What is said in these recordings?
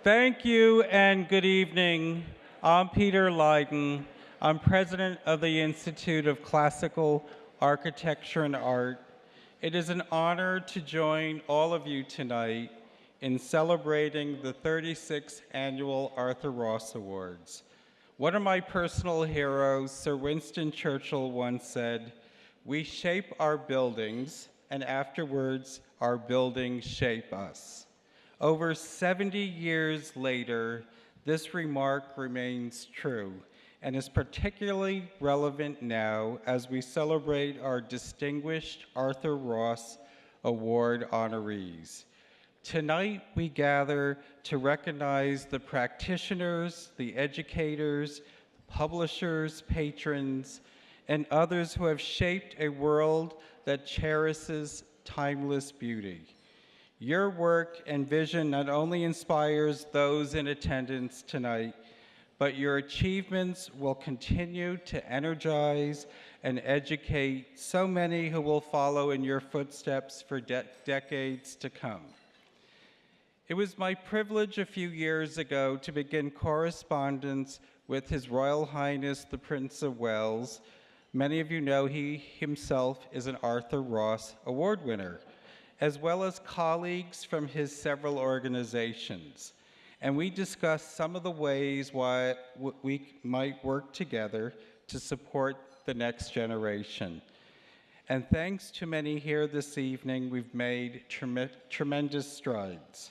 Thank you and good evening. I'm Peter LYDEN. I'm president of the Institute of Classical Architecture and Art. It is an honor to join all of you tonight in celebrating the 36th Annual Arthur Ross Awards. One of my personal heroes, Sir Winston Churchill, once said, "We shape our buildings, and afterwards our buildings shape us." Over 70 years later, this remark remains true and is particularly relevant now as we celebrate our distinguished Arthur Ross Award honorees. Tonight, we gather to recognize the practitioners, the educators, publishers, patrons, and others who have shaped a world that cherishes timeless beauty. Your work and vision not only inspires those in attendance tonight, but your achievements will continue to energize and educate so many who will follow in your footsteps for decades to come. It was my privilege a few years ago to begin correspondence with His Royal Highness the Prince of Wales. Many of you know he himself is an Arthur Ross Award winner, as well as colleagues from his several organizations. And we discussed some of the ways why we might work together to support the next generation. And thanks to many here this evening, we've made tremendous strides.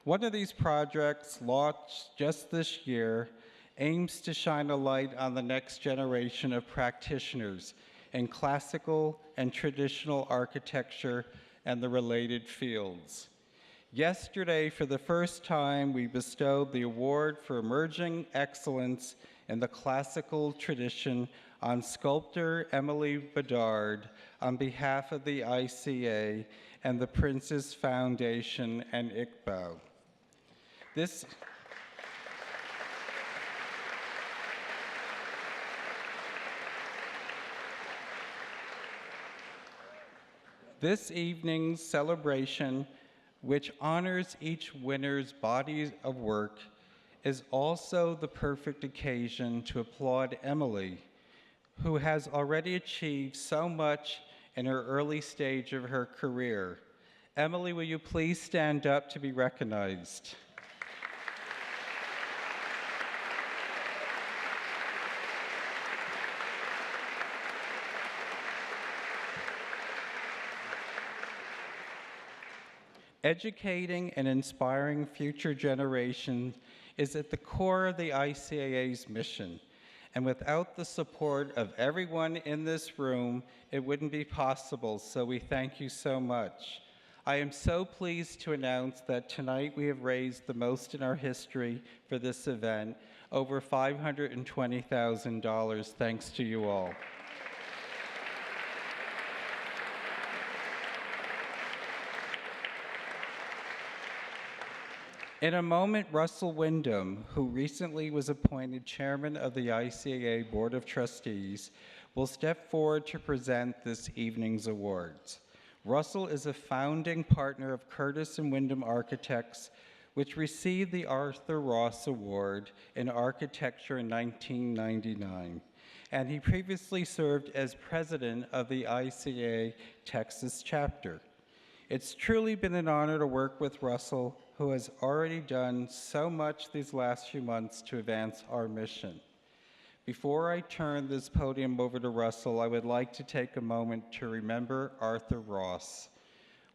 One of these projects, launched just this year, aims to shine a light on the next generation of practitioners in classical and traditional architecture and the related fields. Yesterday, for the first time, we bestowed the Award for Emerging Excellence in the Classical Tradition on sculptor Emily Bedard on behalf of the ICAA and the Prince's Foundation and ICAA. This evening's celebration, which honors each winner's body of work, is also the perfect occasion to applaud Emily, who has already achieved so much in her early stage of her career. Emily, will you please stand up to be recognized? Educating and inspiring future generations is at the core of the ICAA's mission. And without the support of everyone in this room, it wouldn't be possible, so we thank you so much. I am so pleased to announce that tonight we have raised the most in our history for this event, over $520,000, thanks to you all. In a moment, Russell Wyndham, who recently was appointed chairman of the ICAA Board of Trustees, will step forward to present this evening's awards. Russell is a founding partner of Curtis and Wyndham Architects, which received the Arthur Ross Award in Architecture in 1999. And he previously served as president of the ICAA Texas chapter. It's truly been an honor to work with Russell, who has already done so much these last few months to advance our mission. Before I turn this podium over to Russell, I would like to take a moment to remember Arthur Ross.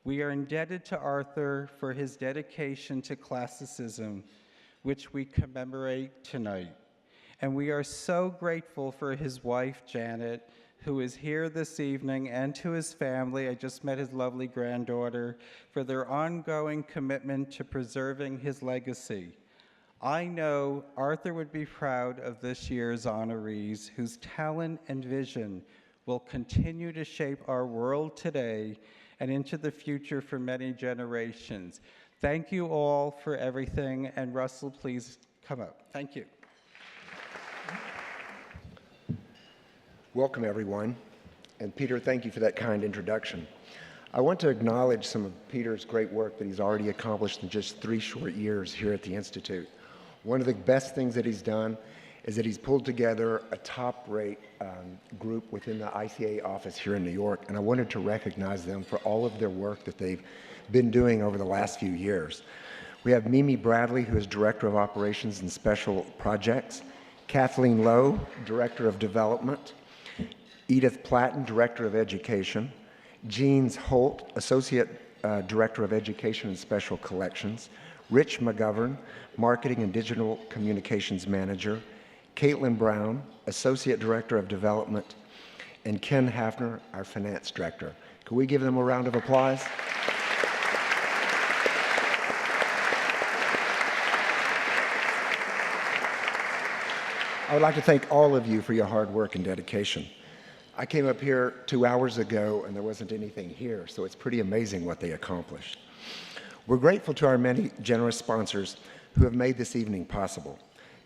We are indebted to Arthur for his dedication to classicism, which we commemorate tonight. And we are so grateful for his wife, Janet, who is here this evening, and to his family. I just met his lovely granddaughter, for their ongoing commitment to preserving his legacy. I know Arthur would be proud of this year's honorees, whose talent and vision will continue to shape our world today and into the future for many generations. Thank you all for everything, and Russell, please come up. Thank you. Welcome, everyone. And Peter, thank you for that kind introduction. I want to acknowledge some of Peter's great work that he's already accomplished in just 3 short years here at the Institute. One of the best things that he's done is that he's pulled together a top-rate group within the ICAA office here in New York, and I wanted to recognize them for all of their work that they've been doing over the last few years. We have Mimi Bradley, who is Director of Operations and Special Projects, Kathleen Lowe, Director of Development, Edith Platten, Director of Education, Jeans Holt, Associate Director of Education and Special Collections, Rich McGovern, Marketing and Digital Communications Manager, Caitlin Brown, Associate Director of Development, and Ken Hafner, our Finance Director. Could we give them a round of applause? I would like to thank all of you for your hard work and dedication. I came up here 2 hours ago and there wasn't anything here, so it's pretty amazing what they accomplished. We're grateful to our many generous sponsors who have made this evening possible.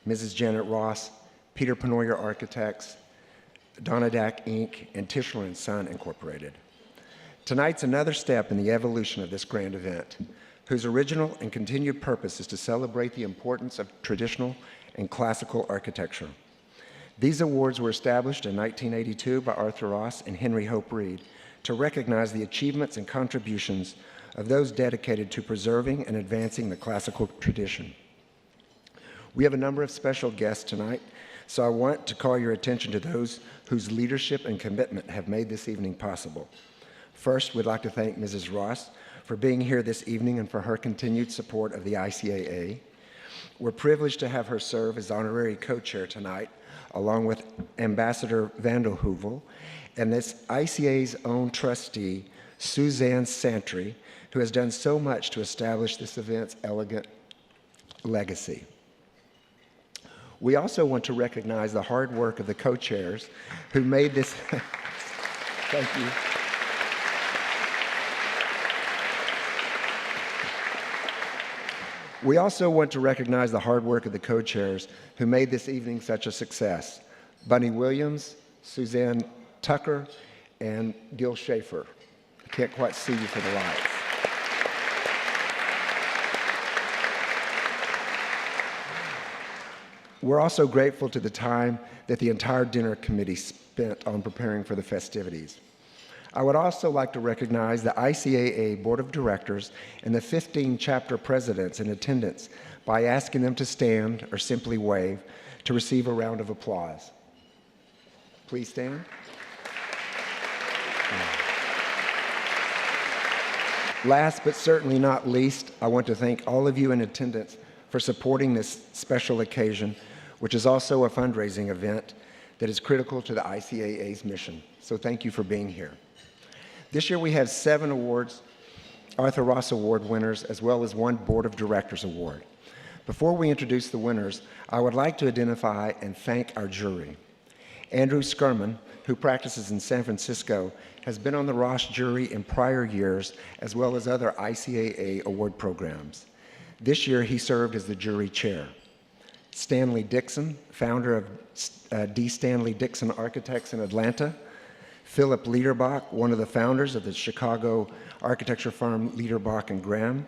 Mrs. Janet Ross, Peter Pennoyer Architects, Donadak Inc., and Tischler & Son Incorporated. Tonight's another step in the evolution of this grand event, whose original and continued purpose is to celebrate the importance of traditional and classical architecture. These awards were established in 1982 by Arthur Ross and Henry Hope Reed to recognize the achievements and contributions of those dedicated to preserving and advancing the classical tradition. We have a number of special guests tonight, so I want to call your attention to those whose leadership and commitment have made this evening possible. First, we'd like to thank Mrs. Ross for being here this evening and for her continued support of the ICAA. We're privileged to have her serve as honorary co-chair tonight, along with Ambassador Vanderhoovel, and this ICAA's own trustee, Suzanne Santry, who has done so much to establish this event's elegant legacy. We also want to recognize the hard work of the co-chairs who made this, thank you. We also want to recognize the hard work of the co-chairs who made this evening such a success. Bunny Williams, Suzanne Tucker, and Gil Schaefer. I can't quite see you for the lights. We're also grateful to the time that the entire dinner committee spent on preparing for the festivities. I would also like to recognize the ICAA Board of Directors and the 15 chapter presidents in attendance by asking them to stand or simply wave to receive a round of applause. Please stand. Last but certainly not least, I want to thank all of you in attendance for supporting this special occasion, which is also a fundraising event that is critical to the ICAA's mission. So thank you for being here. This year we have 7 awards, Arthur Ross Award winners, as well as 1 Board of Directors Award. Before we introduce the winners, I would like to identify and thank our jury. Andrew Skirman, who practices in San Francisco, has been on the Ross jury in prior years, as well as other ICAA award programs. This year he served as the jury chair. Stanley Dixon, founder of D. Stanley Dixon Architects in Atlanta. Philip Liederbach, one of the founders of the Chicago architecture firm Liederbach and Graham.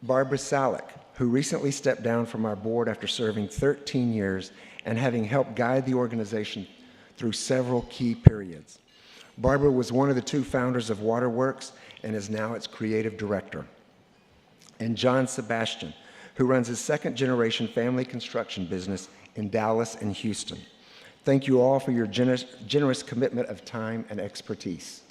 Barbara Salick, who recently stepped down from our board after serving 13 years and having helped guide the organization through several key periods. Barbara was one of the 2 founders of Waterworks and is now its creative director. And John Sebastian, who runs his 2nd-generation family construction business in Dallas and Houston. Thank you all for your generous commitment of time and expertise.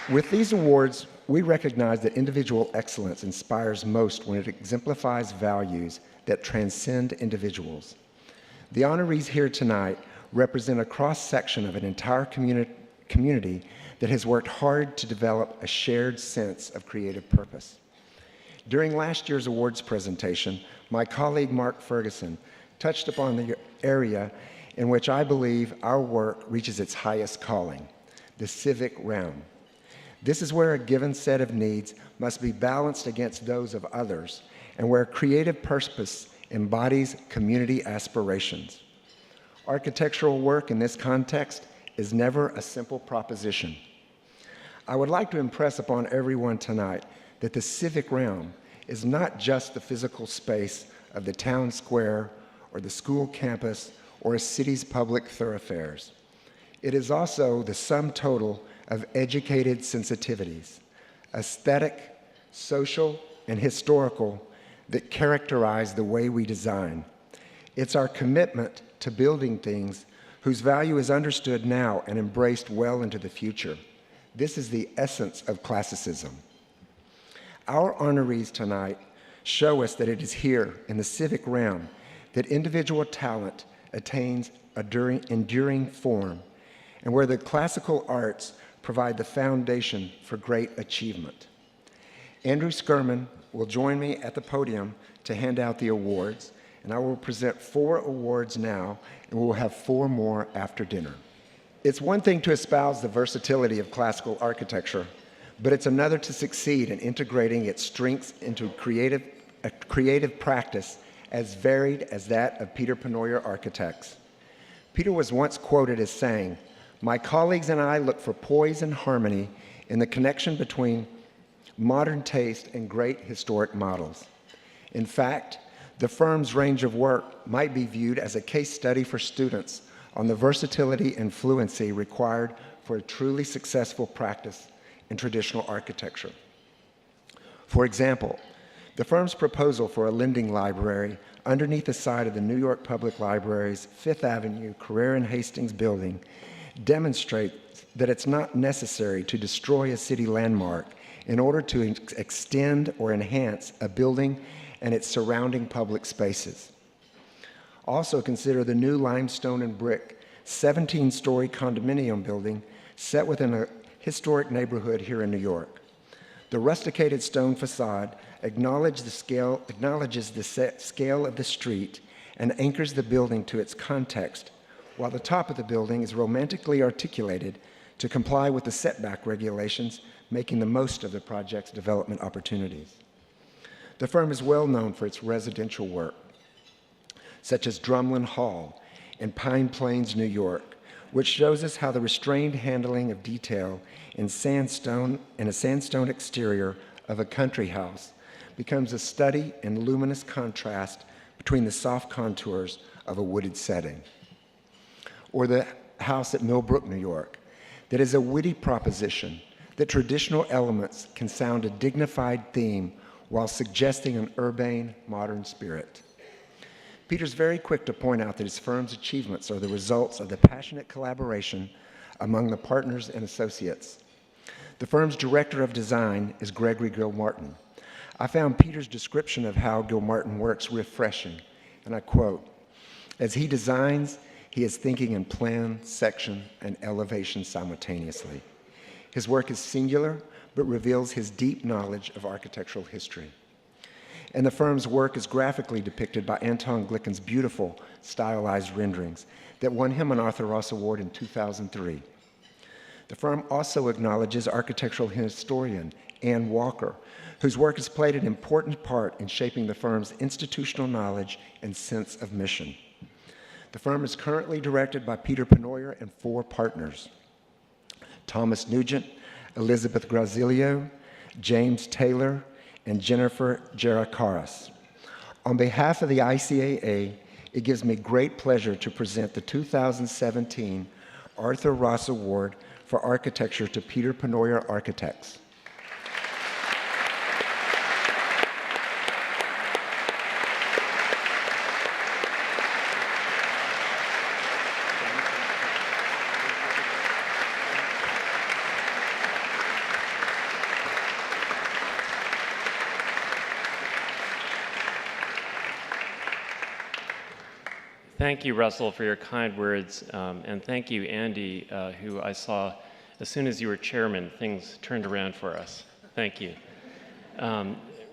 With these awards, we recognize that individual excellence inspires most when it exemplifies values that transcend individuals. The honorees here tonight represent a cross-section of an entire community that has worked hard to develop a shared sense of creative purpose. During last year's awards presentation, my colleague Mark Ferguson touched upon the area in which I believe our work reaches its highest calling, the civic realm. This is where a given set of needs must be balanced against those of others, and where creative purpose embodies community aspirations. Architectural work in this context is never a simple proposition. I would like to impress upon everyone tonight that the civic realm is not just the physical space of the town square or the school campus or a city's public thoroughfares. It is also the sum total of educated sensitivities, aesthetic, social, and historical, that characterize the way we design. It's our commitment to building things whose value is understood now and embraced well into the future. This is the essence of classicism. Our honorees tonight show us that it is here in the civic realm that individual talent attains enduring form, and where the classical arts provide the foundation for great achievement. Andrew Skirman will join me at the podium to hand out the awards, and I will present 4 awards now, and we will have 4 more after dinner. It's one thing to espouse the versatility of classical architecture, but it's another to succeed in integrating its strengths into a creative practice as varied as that of Peter Pennoyer Architects. Peter was once quoted as saying, "My colleagues and I look for poise and harmony in the connection between modern taste and great historic models." In fact, the firm's range of work might be viewed as a case study for students on the versatility and fluency required for a truly successful practice in traditional architecture. For example, the firm's proposal for a lending library underneath the side of the New York Public Library's Fifth Avenue Carrera and Hastings building demonstrates that it's not necessary to destroy a city landmark in order to extend or enhance a building and its surrounding public spaces. Also consider the new limestone and brick 17-story condominium building set within a historic neighborhood here in New York. The rusticated stone facade acknowledges the scale of the street and anchors the building to its context, while the top of the building is romantically articulated to comply with the setback regulations, making the most of the project's development opportunities. The firm is well known for its residential work, such as Drumlin Hall in Pine Plains, New York, which shows us how the restrained handling of detail in a sandstone exterior of a country house becomes a study in luminous contrast between the soft contours of a wooded setting. Or the house at Millbrook, New York, that is a witty proposition that traditional elements can sound a dignified theme while suggesting an urbane, modern spirit. Peter's very quick to point out that his firm's achievements are the results of the passionate collaboration among the partners and associates. The firm's director of design is Gregory Gilmartin. I found Peter's description of how Gilmartin works refreshing, and I quote, "As he designs, he is thinking in plan, section, and elevation simultaneously. His work is singular, but reveals his deep knowledge of architectural history." And the firm's work is graphically depicted by Anton Glicken's beautiful, stylized renderings that won him an Arthur Ross Award in 2003. The firm also acknowledges architectural historian Ann Walker, whose work has played an important part in shaping the firm's institutional knowledge and sense of mission. The firm is currently directed by Peter Pennoyer and 4 partners: Thomas Nugent, Elizabeth Grazilio, James Taylor, and Jennifer Gerakaris. On behalf of the ICAA, it gives me great pleasure to present the 2017 Arthur Ross Award for Architecture to Peter Pennoyer Architects. Thank you, Russell, for your kind words, and thank you, Andy, who I saw as soon as you were chairman, things turned around for us. Thank you.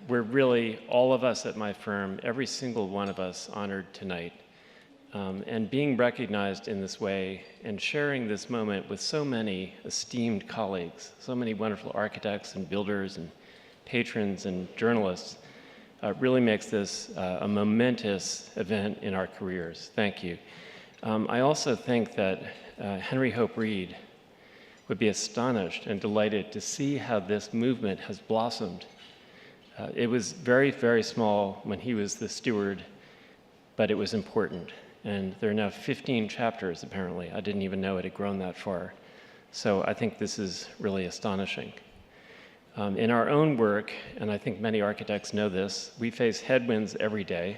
We're really, all of us at my firm, every single one of us, honored tonight. And being recognized in this way and sharing this moment with so many esteemed colleagues, so many wonderful architects and builders and patrons and journalists, really makes this a momentous event in our careers. Thank you. I also think that Henry Hope Reed would be astonished and delighted to see how this movement has blossomed. It was very, very small when he was the steward, but it was important. And there are now 15 chapters, apparently. I didn't even know it had grown that far. So I think this is really astonishing. In our own work, and I think many architects know this, we face headwinds every day.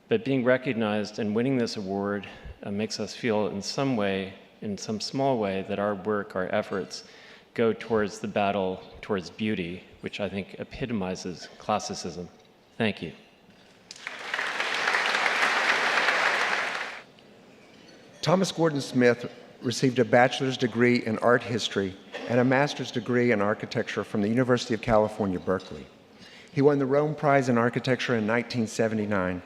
But being recognized and winning this award makes us feel in some way, in some small way, that our work, our efforts, go towards the battle towards beauty, which I think epitomizes classicism. Thank you. Thomas Gordon Smith received a bachelor's degree in art history and a master's degree in architecture from the University of California, Berkeley. He won the Rome Prize in Architecture in 1979,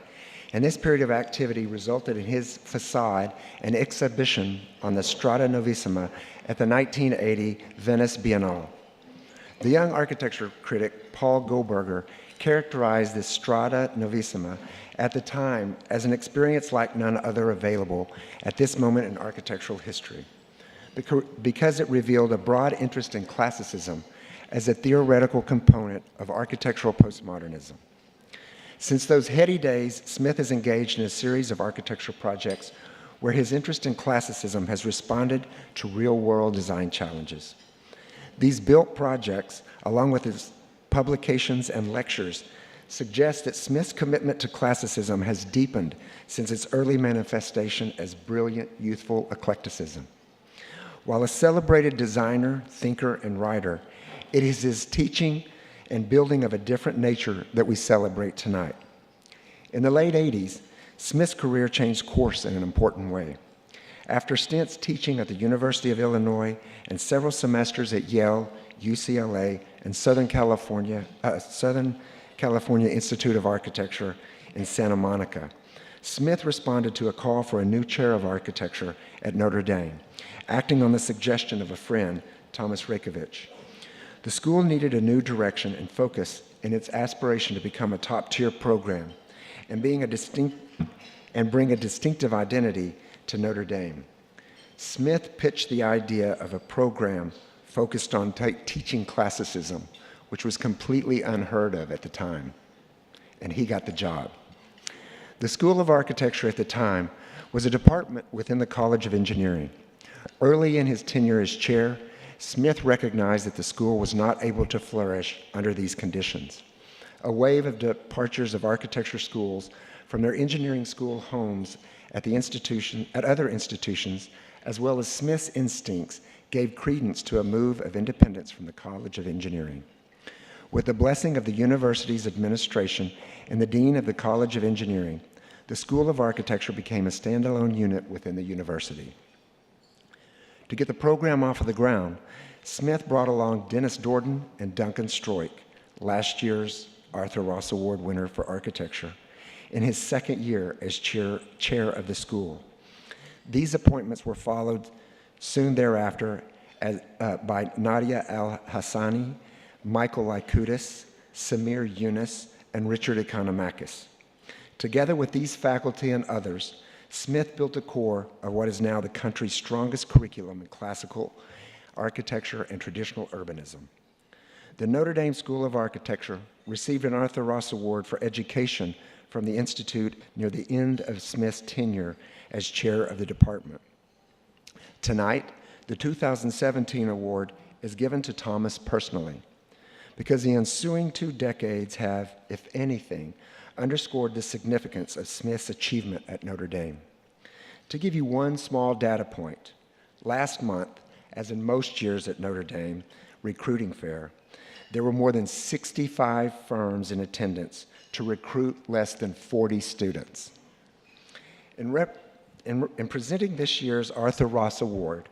and this period of activity resulted in his facade and exhibition on the Strada Novissima at the 1980 Venice Biennale. The young architecture critic Paul Goldberger characterized this Strada Novissima at the time as an experience like none other available at this moment in architectural history, because it revealed a broad interest in classicism as a theoretical component of architectural postmodernism. Since those heady days, Smith has engaged in a series of architectural projects where his interest in classicism has responded to real-world design challenges. These built projects, along with his publications and lectures, suggest that Smith's commitment to classicism has deepened since its early manifestation as brilliant, youthful eclecticism. While a celebrated designer, thinker, and writer, it is his teaching and building of a different nature that we celebrate tonight. In the late 80s, Smith's career changed course in an important way. After stints teaching at the University of Illinois and several semesters at Yale, UCLA, and Southern California Institute of Architecture in Santa Monica, Smith responded to a call for a new chair of architecture at Notre Dame, acting on the suggestion of a friend, Thomas Rakovich. The school needed a new direction and focus in its aspiration to become a top-tier program and bring a distinctive identity to Notre Dame. Smith pitched the idea of a program focused on teaching classicism, which was completely unheard of at the time, and he got the job. The School of Architecture at the time was a department within the College of Engineering. Early in his tenure as chair, Smith recognized that the school was not able to flourish under these conditions. A wave of departures of architecture schools from their engineering school homes at other institutions, as well as Smith's instincts, gave credence to a move of independence from the College of Engineering. With the blessing of the university's administration and the dean of the College of Engineering, the School of Architecture became a standalone unit within the university. To get the program off of the ground, Smith brought along Dennis Dorden and Duncan Stroik, last year's Arthur Ross Award winner for architecture, in his second year as chair of the school. These appointments were followed soon thereafter by Nadia Al-Hassani, Michael Lykoudis, Samir Yunus, and Richard Economakis. Together with these faculty and others, Smith built a core of what is now the country's strongest curriculum in classical architecture and traditional urbanism. The Notre Dame School of Architecture received an Arthur Ross Award for Education from the Institute near the end of Smith's tenure as chair of the department. Tonight, the 2017 award is given to Thomas personally, because the ensuing 2 decades have, if anything, underscored the significance of Smith's achievement at Notre Dame. To give you one small data point, last month, as in most years at Notre Dame recruiting fair, there were more than 65 firms in attendance to recruit less than 40 students. In presenting this year's Arthur Ross Award,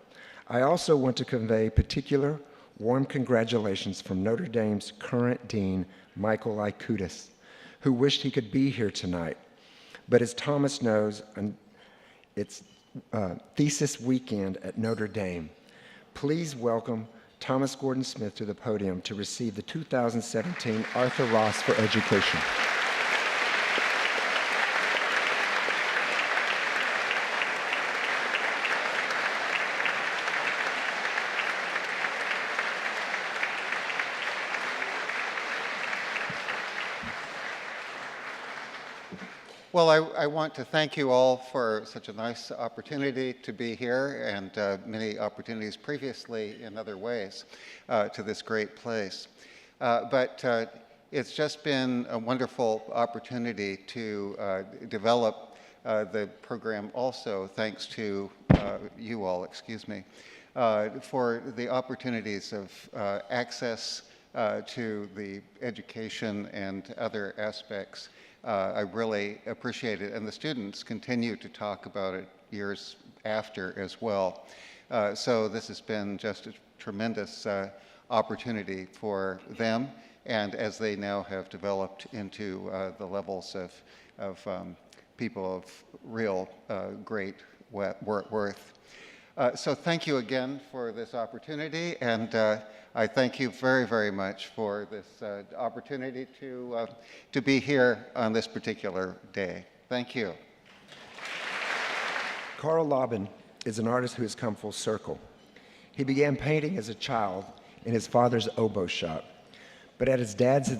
I also want to convey particular warm congratulations from Notre Dame's current dean, Michael Lykoudis, who wished he could be here tonight. But as Thomas knows, it's thesis weekend at Notre Dame. Please welcome Thomas Gordon Smith to the podium to receive the 2017 Arthur Ross for Education. Well, I want to thank you all for such a nice opportunity to be here and many opportunities previously in other ways to this great place. But it's just been a wonderful opportunity to develop the program also, thanks to you all, for the opportunities of access to the education and other aspects. I really appreciate it, and the students continue to talk about it years after as well. So this has been just a tremendous opportunity for them, and as they now have developed into the levels of people of real great worth. So thank you again for this opportunity, and I thank you very, very much for this opportunity to be here on this particular day. Thank you. Karl Laubin is an artist who has come full circle. He began painting as a child in his father's oboe shop, but at his dad's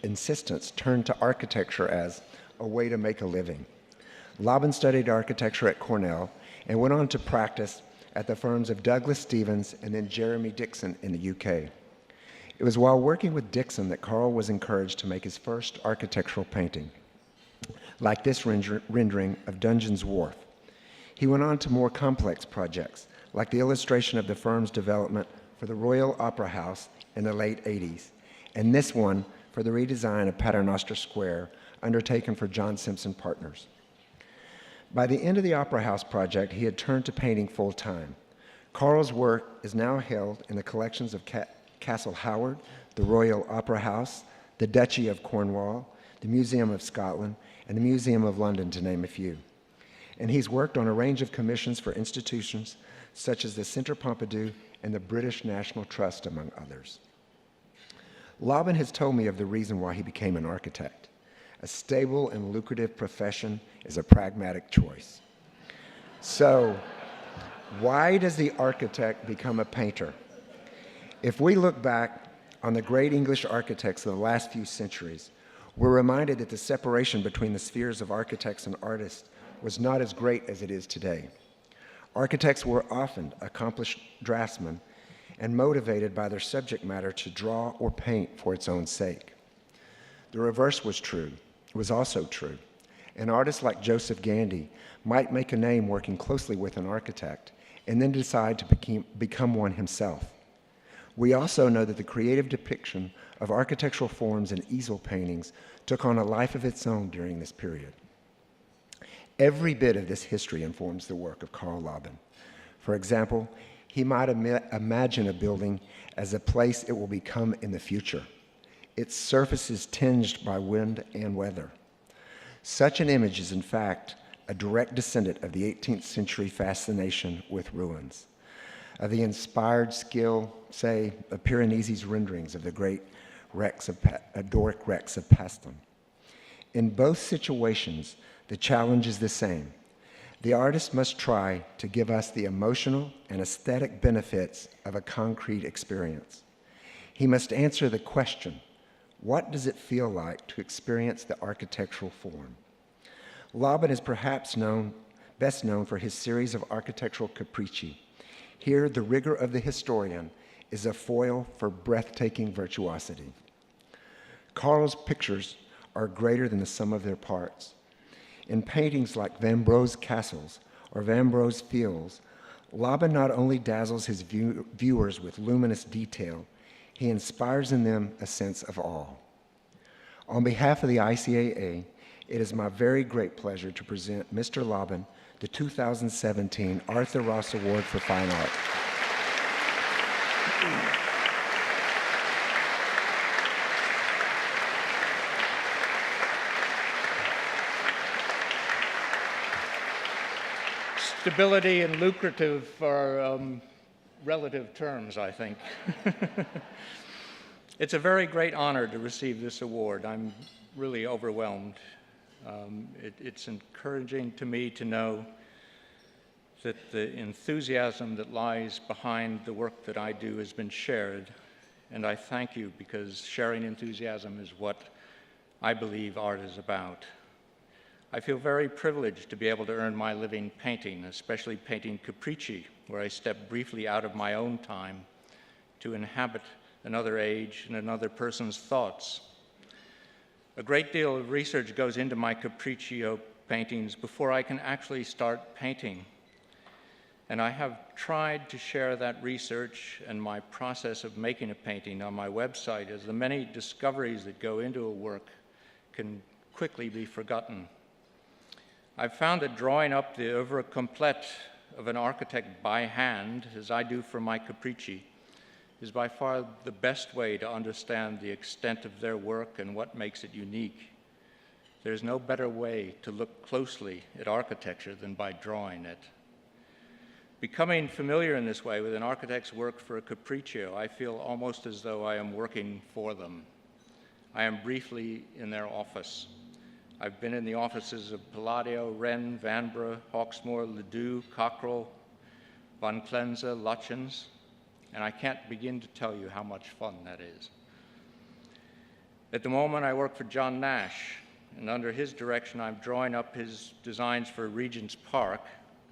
insistence turned to architecture as a way to make a living. Laubin studied architecture at Cornell and went on to practice at the firms of Douglas Stevens and then Jeremy Dixon in the UK. It was while working with Dixon that Karl was encouraged to make his first architectural painting, like this rendering of Dungeon's Wharf. He went on to more complex projects, like the illustration of the firm's development for the Royal Opera House in the late 80s, and this one for the redesign of Paternoster Square, undertaken for John Simpson Partners. By the end of the Opera House project, he had turned to painting full-time. Karl's work is now held in the collections of Castle Howard, the Royal Opera House, the Duchy of Cornwall, the Museum of Scotland, and the Museum of London, to name a few. And he's worked on a range of commissions for institutions such as the Centre Pompidou and the British National Trust, among others. Laubin has told me of the reason why he became an architect. A stable and lucrative profession is a pragmatic choice. So, why does the architect become a painter? If we look back on the great English architects of the last few centuries, we're reminded that the separation between the spheres of architects and artists was not as great as it is today. Architects were often accomplished draftsmen and motivated by their subject matter to draw or paint for its own sake. The reverse was also true. An artist like Joseph Gandy might make a name working closely with an architect and then decide to become one himself. We also know that the creative depiction of architectural forms in easel paintings took on a life of its own during this period. Every bit of this history informs the work of Karl Laubin. For example, he might imagine a building as a place it will become in the future, its surfaces tinged by wind and weather. Such an image is, in fact, a direct descendant of the 18th century fascination with ruins, of the inspired skill, say, of Piranesi's renderings of the great Doric wrecks of Paestum. In both situations, the challenge is the same. The artist must try to give us the emotional and aesthetic benefits of a concrete experience. He must answer the question, what does it feel like to experience the architectural form? Laubin is perhaps best known for his series of architectural capricci. Here, the rigor of the historian is a foil for breathtaking virtuosity. Karl's pictures are greater than the sum of their parts. In paintings like Van Bro's Castles or Van Bro's Fields, Laubin not only dazzles his viewers with luminous detail, he inspires in them a sense of awe. On behalf of the ICAA, it is my very great pleasure to present Mr. Laubin the 2017 Arthur Ross Award for Fine Art. Stability and lucrative are relative terms, I think. It's a very great honor to receive this award. I'm really overwhelmed. It's encouraging to me to know that the enthusiasm that lies behind the work that I do has been shared, and I thank you, because sharing enthusiasm is what I believe art is about. I feel very privileged to be able to earn my living painting, especially painting capricci, where I step briefly out of my own time to inhabit another age and another person's thoughts. A great deal of research goes into my capriccio paintings before I can actually start painting. And I have tried to share that research and my process of making a painting on my website, as the many discoveries that go into a work can quickly be forgotten. I've found that drawing up the œuvre complète of an architect by hand, as I do for my capricci, is by far the best way to understand the extent of their work and what makes it unique. There's no better way to look closely at architecture than by drawing it. Becoming familiar in this way with an architect's work for a capriccio, I feel almost as though I am working for them. I am briefly in their office. I've been in the offices of Palladio, Wren, Vanbrugh, Hawksmoor, Ledoux, Cockrell, Von Klenze, Lutyens, and I can't begin to tell you how much fun that is. At the moment, I work for John Nash, and under his direction, I'm drawing up his designs for Regent's Park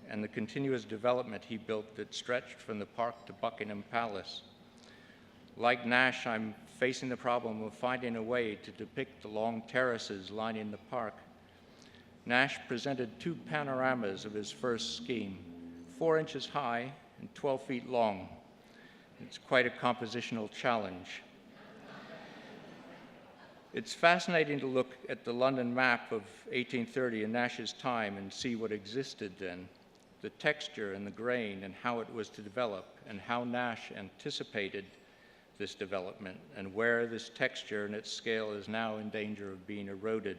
and the continuous development he built that stretched from the park to Buckingham Palace. Like Nash, I'm facing the problem of finding a way to depict the long terraces lining the park. Nash presented two panoramas of his first scheme, 4 inches high and 12 feet long. It's quite a compositional challenge. It's fascinating to look at the London map of 1830 in Nash's time and see what existed then, the texture and the grain and how it was to develop, and how Nash anticipated this development, and where this texture and its scale is now in danger of being eroded.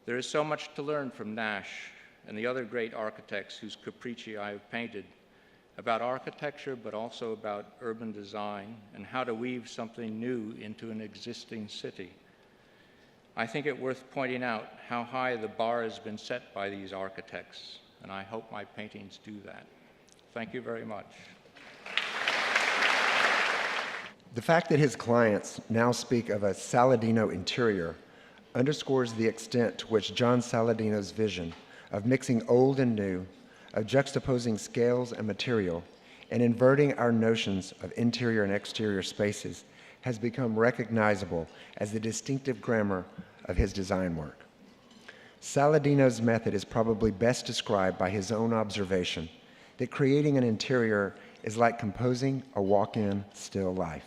There is so much to learn from Nash and the other great architects whose capricci I have painted, about architecture, but also about urban design and how to weave something new into an existing city. I think it worth pointing out how high the bar has been set by these architects, and I hope my paintings do that. Thank you very much. The fact that his clients now speak of a Saladino interior underscores the extent to which John Saladino's vision of mixing old and new, of juxtaposing scales and material, and inverting our notions of interior and exterior spaces has become recognizable as the distinctive grammar of his design work. Saladino's method is probably best described by his own observation that creating an interior is like composing a walk-in still life.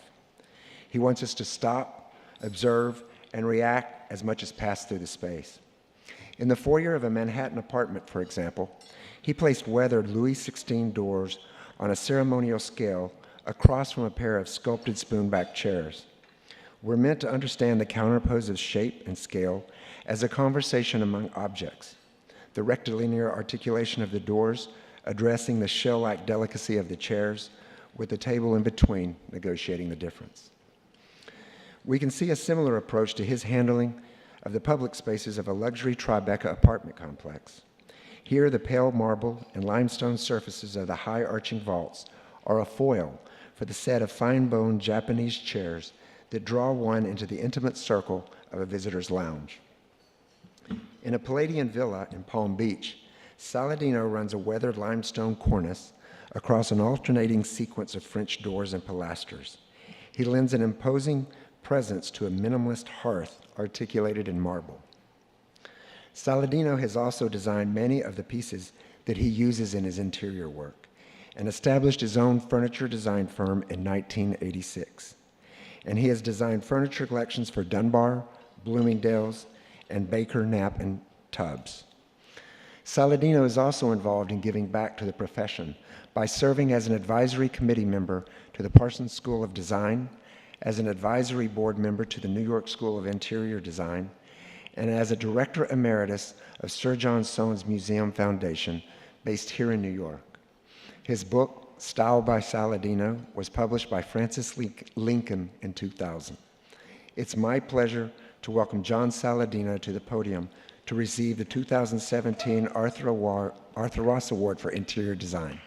He wants us to stop, observe, and react as much as pass through the space. In the foyer of a Manhattan apartment, for example, he placed weathered Louis XVI doors on a ceremonial scale across from a pair of sculpted spoonback chairs. We're meant to understand the counterpose of shape and scale as a conversation among objects, the rectilinear articulation of the doors addressing the shell-like delicacy of the chairs, with the table in between negotiating the difference. We can see a similar approach to his handling of the public spaces of a luxury Tribeca apartment complex. Here, the pale marble and limestone surfaces of the high arching vaults are a foil for the set of fine-boned Japanese chairs that draw one into the intimate circle of a visitor's lounge. In a Palladian villa in Palm Beach, Saladino runs a weathered limestone cornice across an alternating sequence of French doors and pilasters. He lends an imposing presence to a minimalist hearth articulated in marble. Saladino has also designed many of the pieces that he uses in his interior work and established his own furniture design firm in 1986. And he has designed furniture collections for Dunbar, Bloomingdale's, and Baker, Knapp, and Tubbs. Saladino is also involved in giving back to the profession by serving as an advisory committee member to the Parsons School of Design, as an advisory board member to the New York School of Interior Design, and as a director emeritus of Sir John Soane's Museum Foundation, based here in New York. His book, Style by Saladino, was published by Francis Lincoln in 2000. It's my pleasure to welcome John Saladino to the podium to receive the 2017 Arthur Ross Award for Interior Design.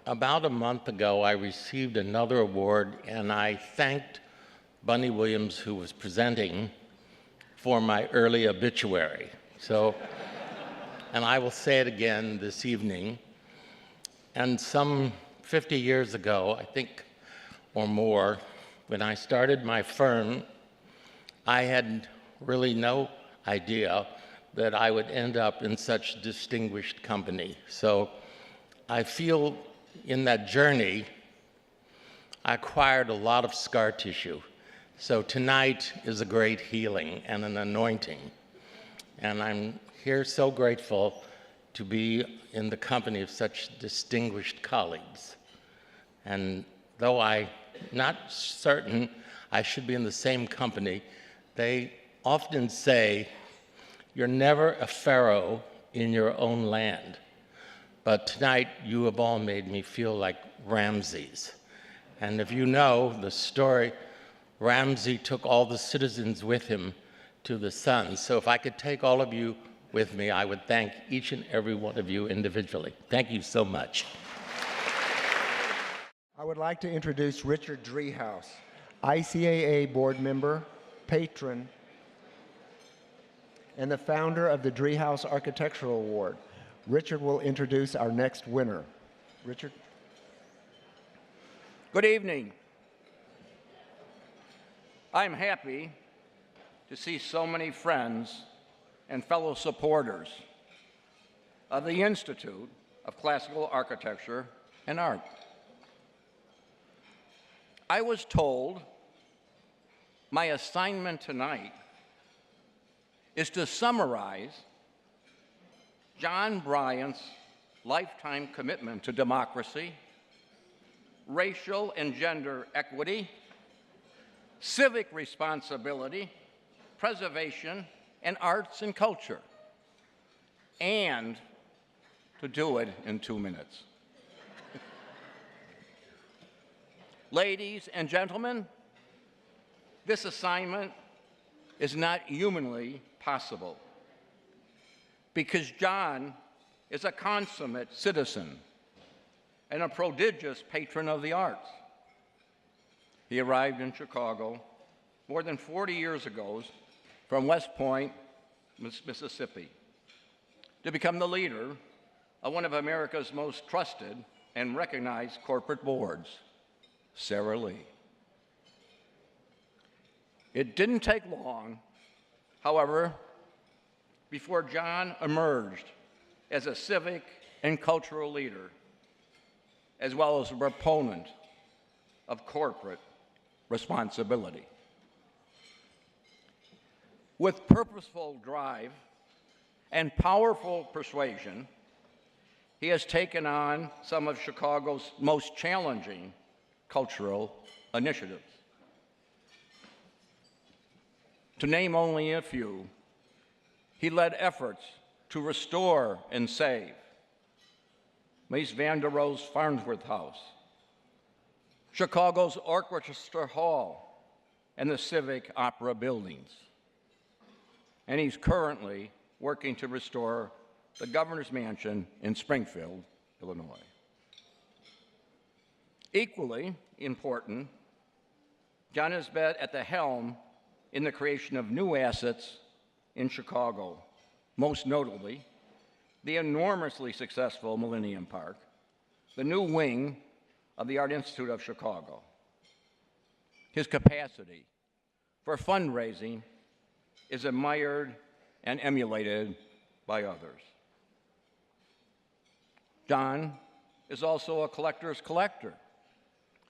About a month ago, I received another award, and I thanked Bunny Williams, who was presenting, for my early obituary. And I will say it again this evening. And some 50 years ago, I think, or more, when I started my firm, I had really no idea that I would end up in such distinguished company. So I feel in that journey, I acquired a lot of scar tissue. So tonight is a great healing and an anointing. And I'm here so grateful to be in the company of such distinguished colleagues. And though I'm not certain I should be in the same company, they often say, you're never a pharaoh in your own land. But tonight, you have all made me feel like Ramses. And if you know the story, Ramses took all the citizens with him to the sun. So if I could take all of you with me, I would thank each and every one of you individually. Thank you so much. I would like to introduce Richard DRIEHAUS, ICAA board member, patron, and the founder of the DRIEHAUS Architectural Award. Richard will introduce our next winner. Richard? Good evening. I'm happy to see so many friends and fellow supporters of the Institute of Classical Architecture and Art. I was told my assignment tonight is to summarize John Bryan's lifetime commitment to democracy, racial and gender equity, civic responsibility, preservation, and arts and culture, and to do it in 2 minutes. Ladies and gentlemen, this assignment is not humanly possible because John is a consummate citizen and a prodigious patron of the arts. He arrived in Chicago more than 40 years ago from West Point, Mississippi, to become the leader of one of America's most trusted and recognized corporate boards, Sara Lee. It didn't take long, however, before John emerged as a civic and cultural leader, as well as a proponent of corporate responsibility. With purposeful drive and powerful persuasion, he has taken on some of Chicago's most challenging cultural initiatives. To name only a few, he led efforts to restore and save Mies van der Rohe's Farnsworth House, Chicago's Orchestra Hall, and the Civic Opera buildings. And he's currently working to restore the Governor's Mansion in Springfield, Illinois. Equally important, John has been at the helm in the creation of new assets in Chicago, most notably the enormously successful Millennium Park, the new wing of the Art Institute of Chicago. His capacity for fundraising is admired and emulated by others. John is also a collector's collector,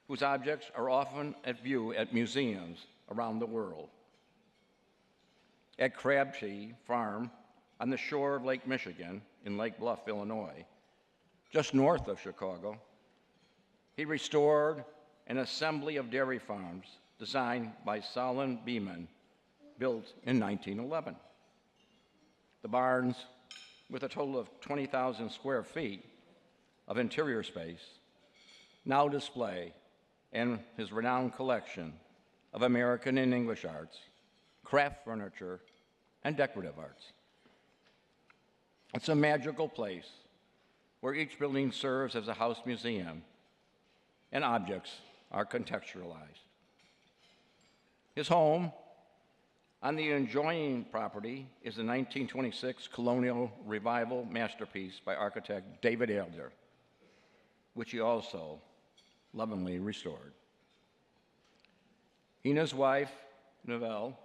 whose objects are often at view at museums around the world. At Crabtree Farm, on the shore of Lake Michigan in Lake Bluff, Illinois, just north of Chicago, he restored an assembly of dairy farms designed by Solon Beeman, built in 1911. The barns, with a total of 20,000 square feet of interior space, now display in his renowned collection of American and English arts, craft furniture, and decorative arts. It's a magical place where each building serves as a house museum and objects are contextualized. His home on the adjoining property is a 1926 colonial revival masterpiece by architect David Elder, which he also lovingly restored. He and his wife, Novelle,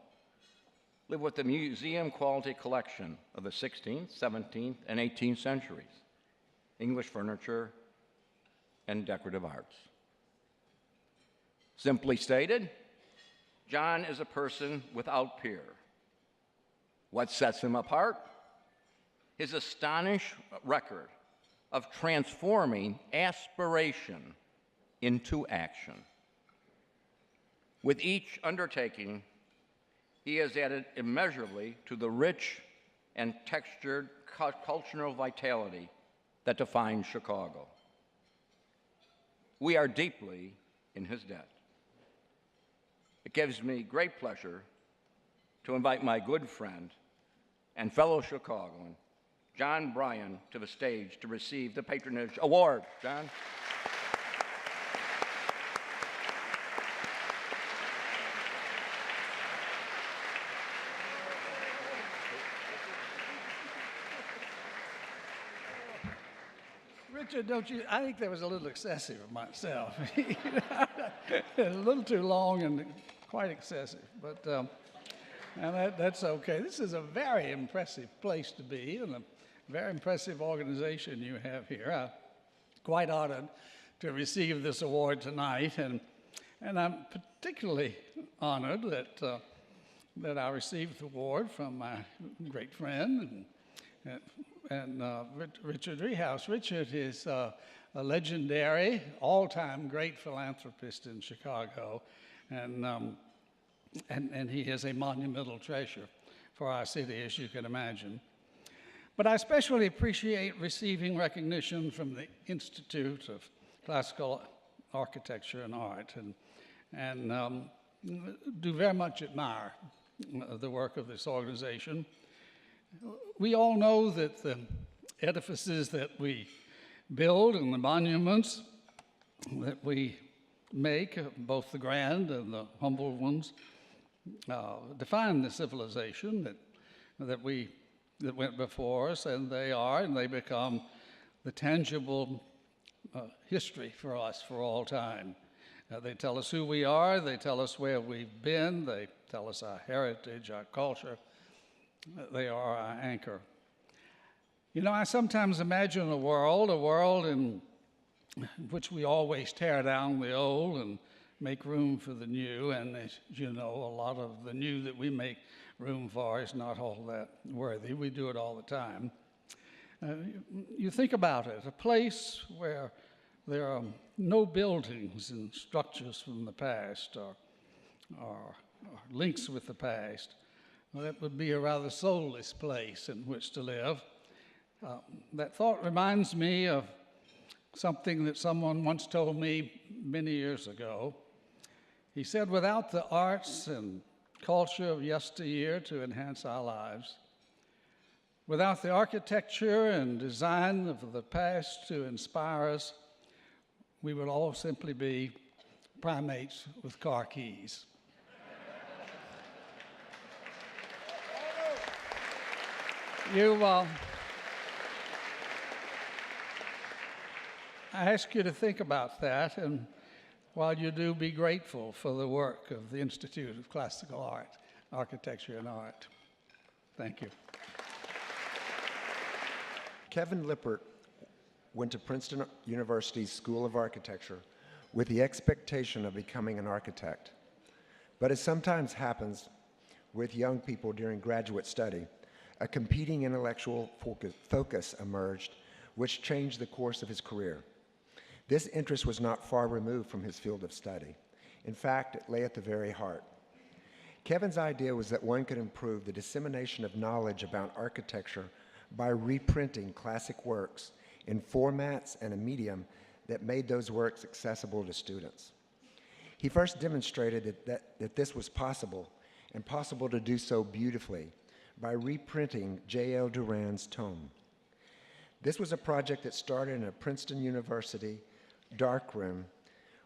live with the museum-quality collection of the 16th, 17th, and 18th centuries, English furniture, and decorative arts. Simply stated, John is a person without peer. What sets him apart? His astonishing record of transforming aspiration into action. With each undertaking, he has added immeasurably to the rich and textured cultural vitality that defines Chicago. We are deeply in his debt. It gives me great pleasure to invite my good friend and fellow Chicagoan, John Bryan, to the stage to receive the Patronage Award. John? Richard, don't you? I think that was a little excessive of myself. A little too long and quite excessive, but and that's okay. This is a very impressive place to be and a very impressive organization you have here. I'm quite honored to receive this award tonight, and I'm particularly honored that I received the award from my great friend and Richard DRIEHAUS. Richard is a legendary, all-time great philanthropist in Chicago, and he is a monumental treasure for our city, as you can imagine. But I especially appreciate receiving recognition from the Institute of Classical Architecture and Art, and do very much admire the work of this organization. We all know that the edifices that we build and the monuments that we make, both the grand and the humble ones, define the civilization that went before us, and they become the tangible history for us for all time. They tell us who we are, they tell us where we've been, they tell us our heritage, our culture. They are our anchor. You know, I sometimes imagine a world in which we always tear down the old and make room for the new, and as you know, a lot of the new that we make room for is not all that worthy. We do it all the time. You think about it, a place where there are no buildings and structures from the past or links with the past. Well, that would be a rather soulless place in which to live. That thought reminds me of something that someone once told me many years ago. He said, without the arts and culture of yesteryear to enhance our lives, without the architecture and design of the past to inspire us, we would all simply be primates with car keys. I ask you to think about that, and while you do, be grateful for the work of the Institute of Classical Art, Architecture and Art. Thank you. Kevin Lippert went to Princeton University's School of Architecture with the expectation of becoming an architect. But as sometimes happens with young people during graduate study, a competing intellectual focus emerged, which changed the course of his career. This interest was not far removed from his field of study. In fact, it lay at the very heart. Kevin's idea was that one could improve the dissemination of knowledge about architecture by reprinting classic works in formats and a medium that made those works accessible to students. He first demonstrated that this was possible, and possible to do so beautifully, by reprinting J.L. Durand's tome. This was a project that started in a Princeton University darkroom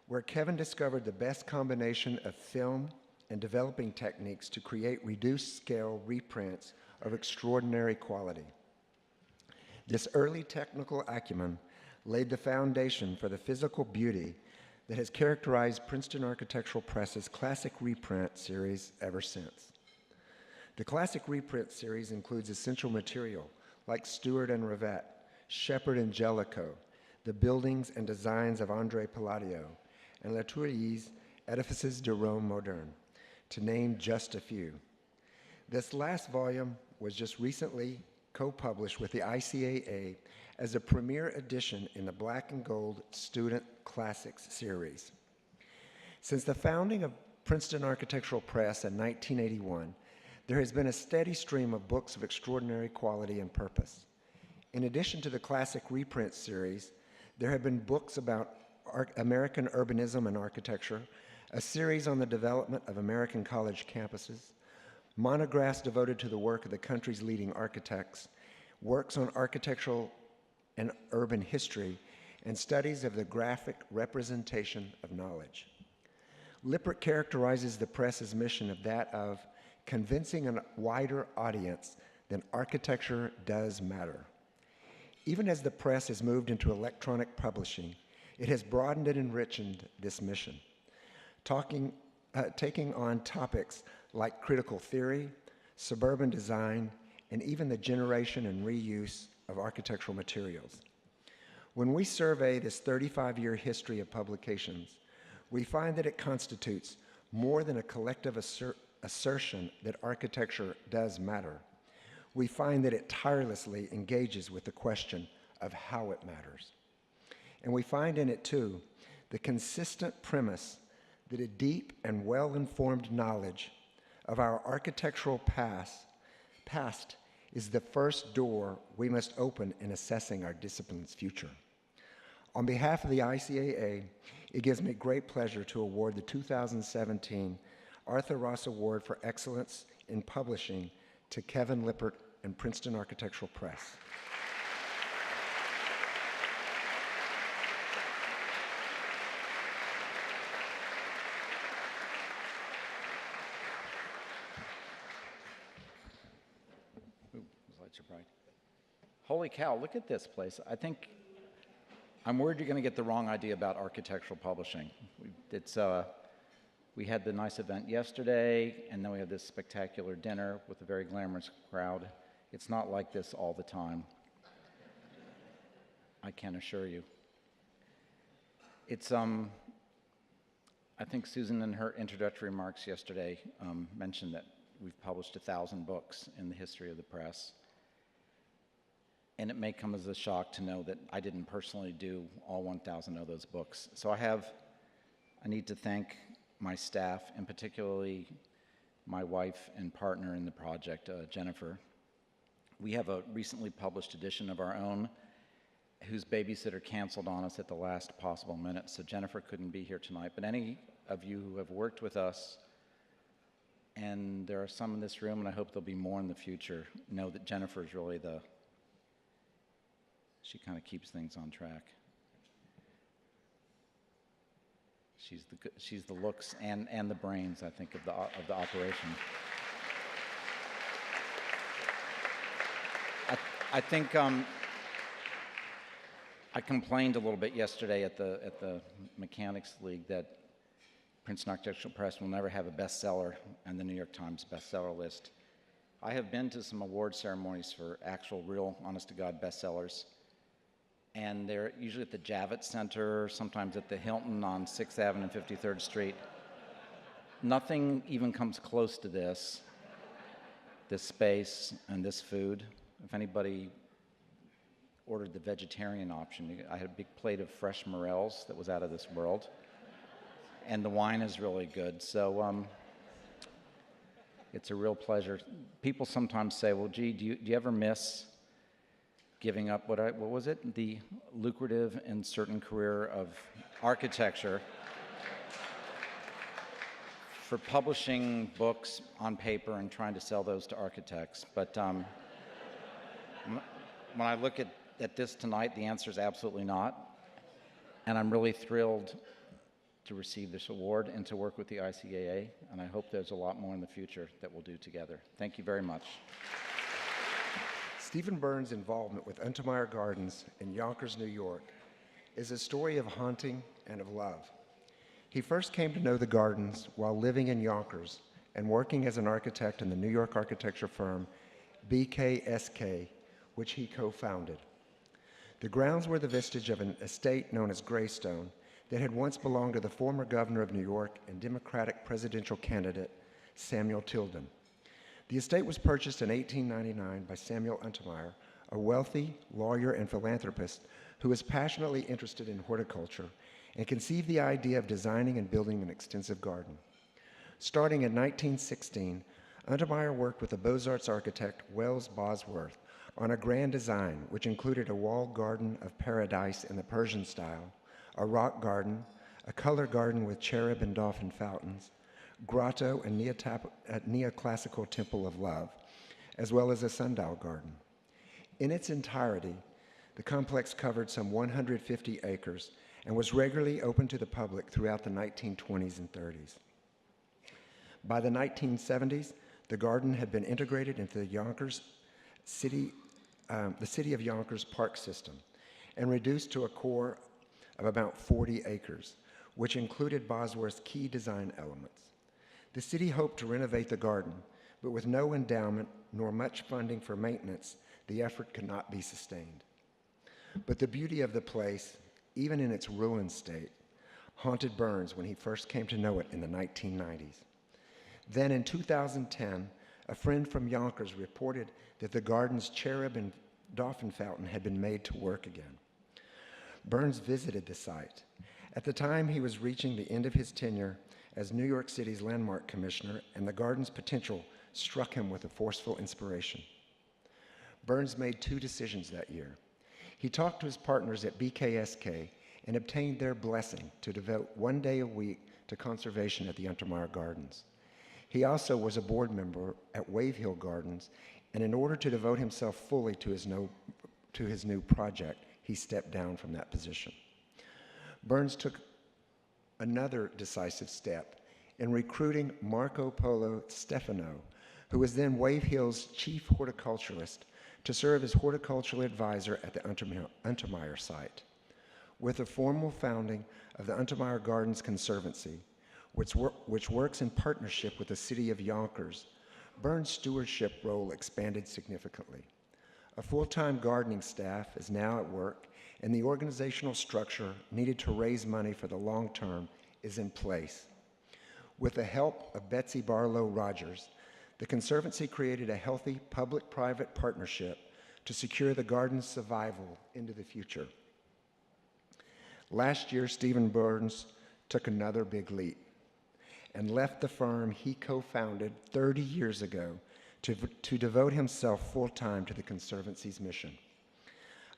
where Kevin discovered the best combination of film and developing techniques to create reduced-scale reprints of extraordinary quality. This early technical acumen laid the foundation for the physical beauty that has characterized Princeton Architectural Press's classic reprint series ever since. The classic reprint series includes essential material like Stewart and Rivette, Shepard and Jellicoe, the buildings and designs of André Palladio, and Latourier's Edifices de Rome Moderne, to name just a few. This last volume was just recently co-published with the ICAA as a premier edition in the Black and Gold Student Classics series. Since the founding of Princeton Architectural Press in 1981, there has been a steady stream of books of extraordinary quality and purpose. In addition to the classic reprint series, there have been books about American urbanism and architecture, a series on the development of American college campuses, monographs devoted to the work of the country's leading architects, works on architectural and urban history, and studies of the graphic representation of knowledge. Lippert characterizes the press's mission of that of convincing a wider audience that architecture does matter. Even as the press has moved into electronic publishing, it has broadened and enriched this mission, taking on topics like critical theory, suburban design, and even the generation and reuse of architectural materials. When we survey this 35-year history of publications, we find that it constitutes more than a collective assertion that architecture does matter. We find that it tirelessly engages with the question of how it matters. And we find in it, too, the consistent premise that a deep and well-informed knowledge of our architectural past is the first door we must open in assessing our discipline's future. On behalf of the ICAA, it gives me great pleasure to award the 2017 Arthur Ross Award for Excellence in Publishing to Kevin Lippert and Princeton Architectural Press. Holy cow, look at this place. I'm worried you're going to get the wrong idea about architectural publishing. We had the nice event yesterday, and then we had this spectacular dinner with a very glamorous crowd. It's not like this all the time, I can assure you. I think Susan in her introductory remarks yesterday mentioned that we've published 1,000 books in the history of the press. And it may come as a shock to know that I didn't personally do all 1,000 of those books. So I need to thank my staff, and particularly my wife and partner in the project, Jennifer. We have a recently published edition of our own whose babysitter canceled on us at the last possible minute, so Jennifer couldn't be here tonight. But any of you who have worked with us, and there are some in this room, and I hope there'll be more in the future, know that Jennifer is really she kind of keeps things on track. She's the looks and the brains, I think, of the operation. I think I complained a little bit yesterday at the Mechanics League that Princeton Architectural Press will never have a bestseller on the New York Times bestseller list. I have been to some award ceremonies for actual, real, honest-to-God bestsellers, and they're usually at the Javits Center, sometimes at the Hilton on 6th Avenue and 53rd Street. Nothing even comes close to this. this space and this food. If anybody ordered the vegetarian option, I had a big plate of fresh morels that was out of this world. And the wine is really good. So it's a real pleasure. People sometimes say, well, gee, do you ever miss giving up what was it? The lucrative and certain career of architecture for publishing books on paper and trying to sell those to architects. But when I look at this tonight, the answer is absolutely not. And I'm really thrilled to receive this award and to work with the ICAA, and I hope there's a lot more in the future that we'll do together. Thank you very much. Stephen Byrns' involvement with Untermeyer Gardens in Yonkers, New York, is a story of haunting and of love. He first came to know the gardens while living in Yonkers and working as an architect in the New York architecture firm BKSK, which he co-founded. The grounds were the vestige of an estate known as Greystone that had once belonged to the former governor of New York and Democratic presidential candidate Samuel Tilden. The estate was purchased in 1899 by Samuel Untermeyer, a wealthy lawyer and philanthropist who was passionately interested in horticulture and conceived the idea of designing and building an extensive garden. Starting in 1916, Untermeyer worked with the Beaux-Arts architect Wells Bosworth on a grand design which included a walled garden of paradise in the Persian style, a rock garden, a color garden with cherub and dolphin fountains, grotto and neoclassical temple of love, as well as a sundial garden. In its entirety, the complex covered some 150 acres and was regularly open to the public throughout the 1920s and 30s. By the 1970s, the garden had been integrated into the city of Yonkers park system and reduced to a core of about 40 acres, which included Bosworth's key design elements. The city hoped to renovate the garden, but with no endowment nor much funding for maintenance, the effort could not be sustained. But the beauty of the place, even in its ruined state, haunted Byrns when he first came to know it in the 1990s. Then in 2010, a friend from Yonkers reported that the garden's cherub and dolphin fountain had been made to work again. Byrns visited the site. At the time, he was reaching the end of his tenure as New York City's landmark commissioner, and the garden's potential struck him with a forceful inspiration. Byrns made two decisions that year. He talked to his partners at BKSK and obtained their blessing to devote 1 day a week to conservation at the Untermeyer Gardens. He also was a board member at Wave Hill Gardens, and in order to devote himself fully to his new project, he stepped down from that position. Byrns took another decisive step in recruiting Marco Polo Stefano, who was then Wave Hill's chief horticulturist, to serve as horticultural advisor at the Untermeyer site. With the formal founding of the Untermeyer Gardens Conservancy, which works in partnership with the city of Yonkers, Byrns' stewardship role expanded significantly. A full-time gardening staff is now at work, and the organizational structure needed to raise money for the long term is in place. With the help of Betsy Barlow Rogers, the Conservancy created a healthy public-private partnership to secure the garden's survival into the future. Last year, Stephen Byrns took another big leap and left the firm he co-founded 30 years ago to devote himself full-time to the Conservancy's mission.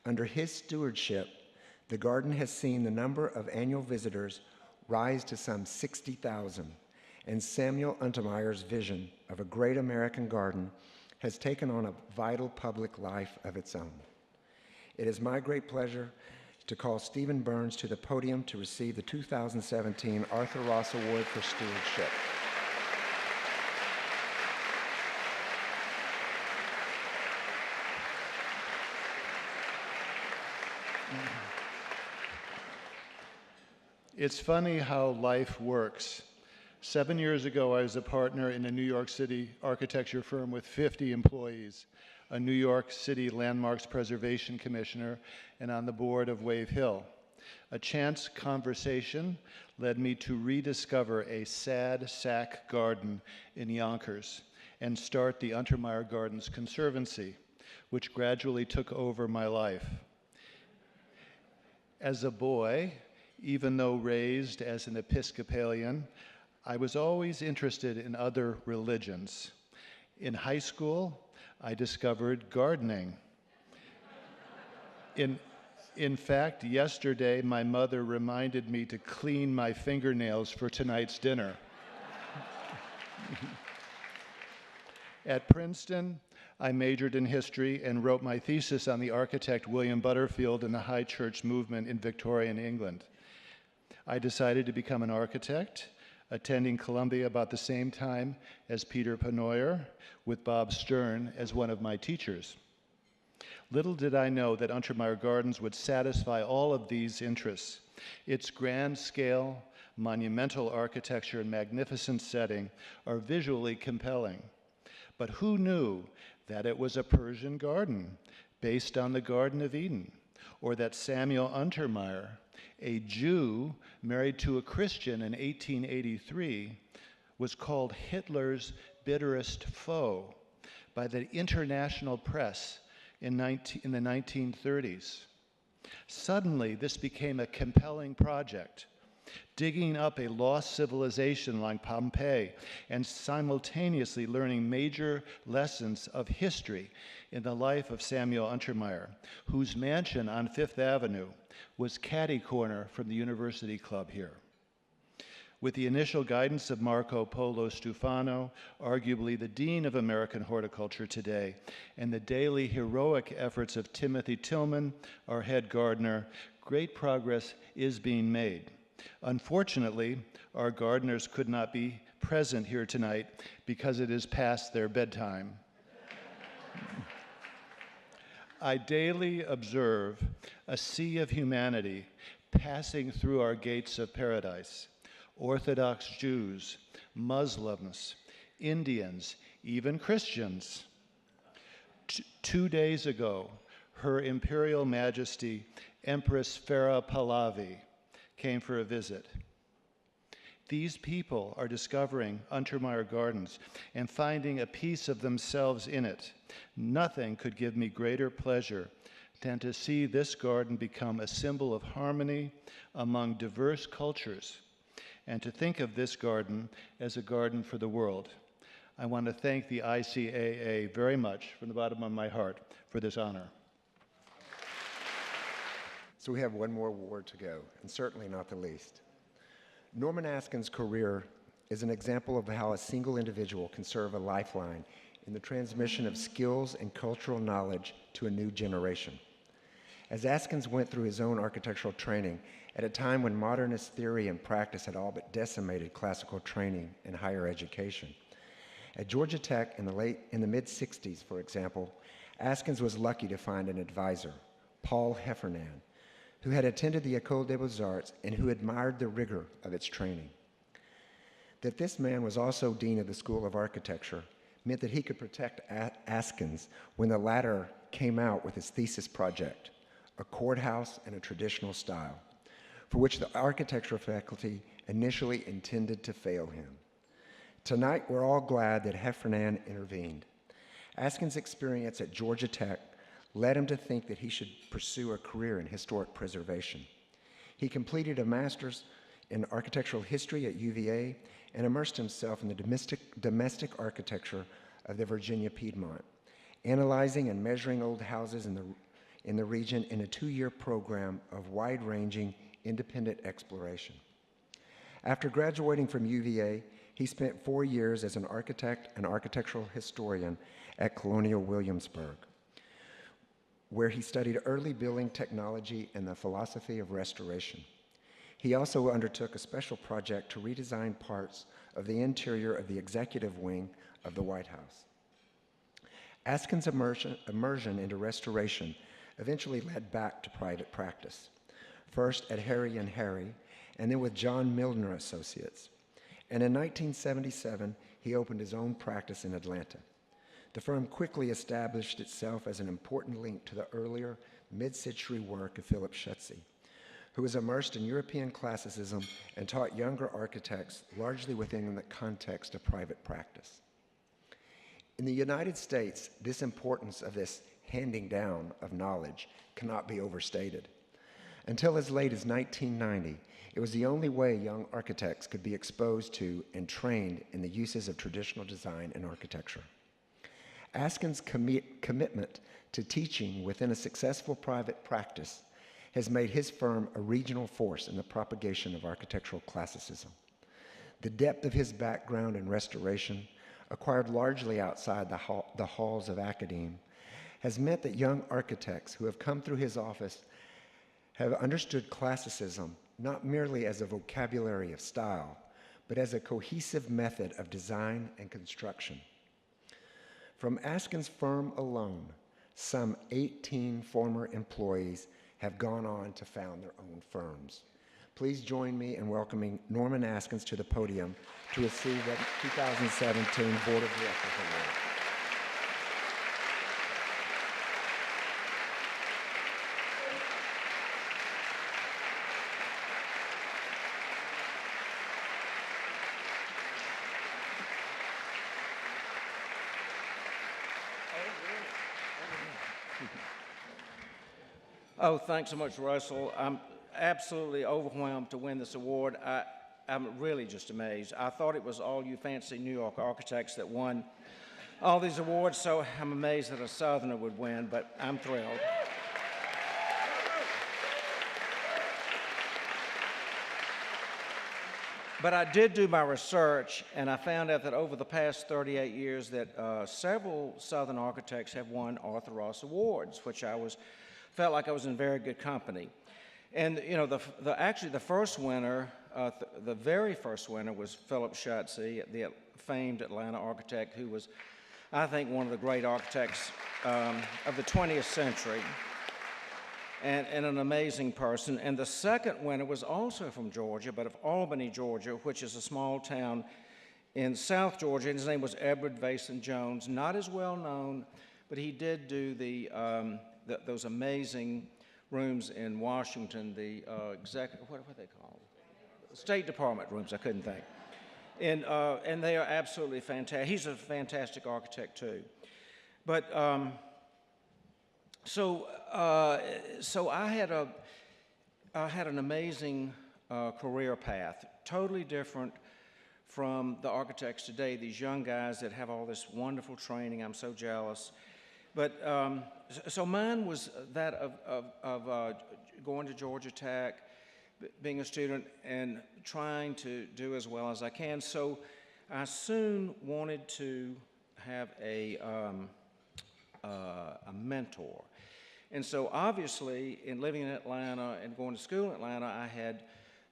Under his stewardship, the garden has seen the number of annual visitors rise to some 60,000, and Samuel Untermeyer's vision of a great American garden has taken on a vital public life of its own. It is my great pleasure to call Stephen Byrns to the podium to receive the 2017 Arthur Ross Award for Stewardship. It's funny how life works. 7 years ago, I was a partner in a New York City architecture firm with 50 employees, a New York City Landmarks Preservation Commissioner, and on the board of Wave Hill. A chance conversation led me to rediscover a sad sack garden in Yonkers and start the Untermeyer Gardens Conservancy, which gradually took over my life. As a boy, even though raised as an Episcopalian, I was always interested in other religions. In high school, I discovered gardening. In fact, yesterday, my mother reminded me to clean my fingernails for tonight's dinner. At Princeton, I majored in history and wrote my thesis on the architect William Butterfield and the High Church movement in Victorian England. I decided to become an architect, attending Columbia about the same time as Peter Pennoyer, with Bob Stern as one of my teachers. Little did I know that Untermeyer Gardens would satisfy all of these interests. Its grand scale, monumental architecture, and magnificent setting are visually compelling. But who knew that it was a Persian garden based on the Garden of Eden, or that Samuel Untermeyer, a Jew married to a Christian in 1883, was called Hitler's bitterest foe by the international press in the 1930s. Suddenly, this became a compelling project, digging up a lost civilization like Pompeii and simultaneously learning major lessons of history in the life of Samuel Untermeyer, whose mansion on Fifth Avenue was catty-corner from the University Club here. With the initial guidance of Marco Polo Stufano, arguably the dean of American horticulture today, and the daily heroic efforts of Timothy Tillman, our head gardener, great progress is being made. Unfortunately, our gardeners could not be present here tonight because it is past their bedtime. I daily observe a sea of humanity passing through our gates of paradise. Orthodox Jews, Muslims, Indians, even Christians. 2 days ago, Her Imperial Majesty Empress Farah Pahlavi came for a visit. These people are discovering Untermeyer Gardens and finding a piece of themselves in it. Nothing could give me greater pleasure than to see this garden become a symbol of harmony among diverse cultures, and to think of this garden as a garden for the world. I want to thank the ICAA very much from the bottom of my heart for this honor. So we have one more award to go, and certainly not the least. Norman Askins' career is an example of how a single individual can serve a lifeline in the transmission of skills and cultural knowledge to a new generation. As Askins went through his own architectural training at a time when modernist theory and practice had all but decimated classical training and higher education. At Georgia Tech in the mid-60s, for example, Askins was lucky to find an advisor, Paul Heffernan, who had attended the École des Beaux-Arts and who admired the rigor of its training. That this man was also dean of the School of Architecture meant that he could protect Askins when the latter came out with his thesis project, a courthouse in a traditional style, for which the architecture faculty initially intended to fail him. Tonight, we're all glad that Heffernan intervened. Askins' experience at Georgia Tech led him to think that he should pursue a career in historic preservation. He completed a master's in architectural history at UVA and immersed himself in the domestic architecture of the Virginia Piedmont, analyzing and measuring old houses in the region in a 2-year program of wide-ranging independent exploration. After graduating from UVA, he spent 4 years as an architect and architectural historian at Colonial Williamsburg, where he studied early building technology and the philosophy of restoration. He also undertook a special project to redesign parts of the interior of the executive wing of the White House. Askins' immersion into restoration eventually led back to private practice, first at Harry & Harry, and then with John Milner Associates. And in 1977, he opened his own practice in Atlanta. The firm quickly established itself as an important link to the earlier mid-century work of Philip Schutze, who was immersed in European classicism and taught younger architects largely within the context of private practice. In the United States, this importance of this handing down of knowledge cannot be overstated. Until as late as 1990, it was the only way young architects could be exposed to and trained in the uses of traditional design and architecture. Askins' commitment to teaching within a successful private practice has made his firm a regional force in the propagation of architectural classicism. The depth of his background in restoration, acquired largely outside the halls of academe, has meant that young architects who have come through his office have understood classicism not merely as a vocabulary of style, but as a cohesive method of design and construction. From Askins' firm alone, some 18 former employees have gone on to found their own firms. Please join me in welcoming Norman Askins to the podium to receive the 2017 Board of Directors Award. Oh, thanks so much, Russell. I'm absolutely overwhelmed to win this award. I'm really just amazed. I thought it was all you fancy New York architects that won all these awards, so I'm amazed that a Southerner would win, but I'm thrilled. But I did do my research, and I found out that over the past 38 years that several Southern architects have won Arthur Ross Awards, which felt like I was in very good company. And you know, actually the first winner, the very first winner was Philip Schuetze, the famed Atlanta architect who was, I think, one of the great architects of the 20th century, and an amazing person. And the second winner was also from Georgia, but of Albany, Georgia, which is a small town in South Georgia, and his name was Edward Vason Jones. Not as well known, but he did do those amazing rooms in Washington, the what are they called? State Department rooms, I couldn't think. And they are absolutely fantastic. He's a fantastic architect too. But so I had an amazing career path, totally different from the architects today, these young guys that have all this wonderful training. I'm so jealous. But so mine was that of going to Georgia Tech, being a student, and trying to do as well as I can. So I soon wanted to have a mentor. And so obviously, in living in Atlanta and going to school in Atlanta, I had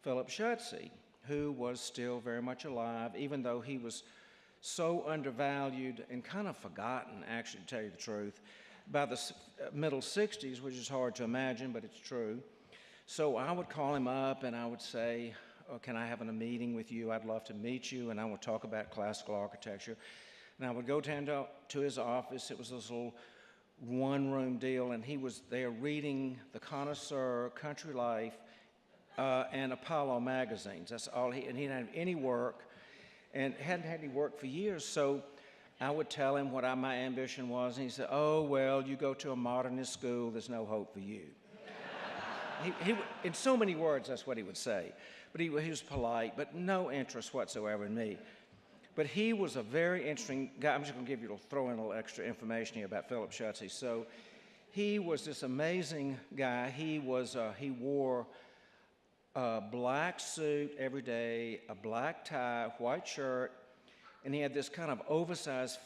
Philip Schuetze, who was still very much alive, even though he was so undervalued and kind of forgotten, actually, to tell you the truth, by the middle 60s, which is hard to imagine, but it's true. So I would call him up and I would say, oh, can I have a meeting with you? I'd love to meet you, and I would talk about classical architecture. And I would go down to his office. It was this little one-room deal, and he was there reading The Connoisseur, Country Life, and Apollo magazines. That's all and he didn't have any work, and hadn't had any work for years. So I would tell him what my ambition was, and he said, oh, well, you go to a modernist school, there's no hope for you. he, in so many words, that's what he would say. But he was polite, but no interest whatsoever in me. But he was a very interesting guy. I'm just going to throw in a little extra information here about Philip Schuetze. So he was this amazing guy. He wore a black suit every day, a black tie, white shirt, and he had this kind of oversized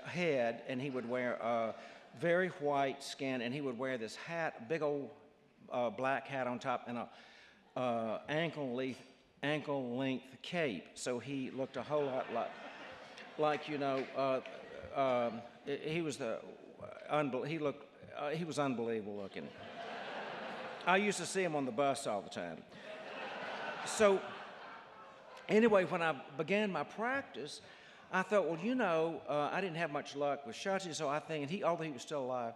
head, and he would wear a very white skin, and he would wear this hat, a big old black hat on top, and a ankle-length cape. So he looked a whole lot like he was he was unbelievable looking. I used to see him on the bus all the time. So anyway, when I began my practice, I thought, well, I didn't have much luck with Schuetze, so I think, although he was still alive,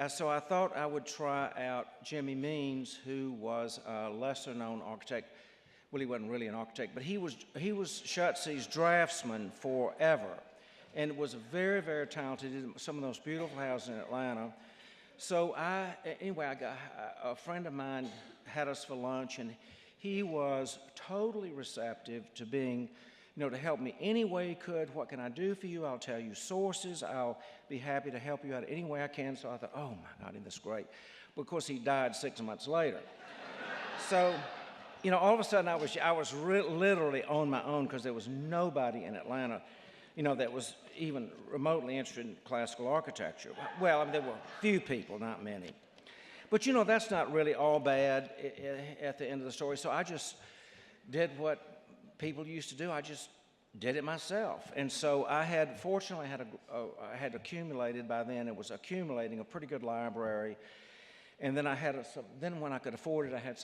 so I thought I would try out Jimmy Means, who was a lesser-known architect. Well, he wasn't really an architect, but he was Schuetze's draftsman forever. and was very, very talented, did some of those beautiful houses in Atlanta. So anyway, I got a friend of mine had us for lunch, and he was totally receptive to being, to help me any way he could. What can I do for you? I'll tell you sources. I'll be happy to help you out any way I can. So I thought, oh my God, isn't this great? But of course, he died 6 months later. So, all of a sudden I was literally on my own, because there was nobody in Atlanta, that was even remotely interested in classical architecture. Well, I mean, there were a few people, not many. But that's not really all bad at the end of the story. So I just did what people used to do. I just did it myself. And so fortunately, I had accumulated by then. It was accumulating a pretty good library. And then then when I could afford it, I had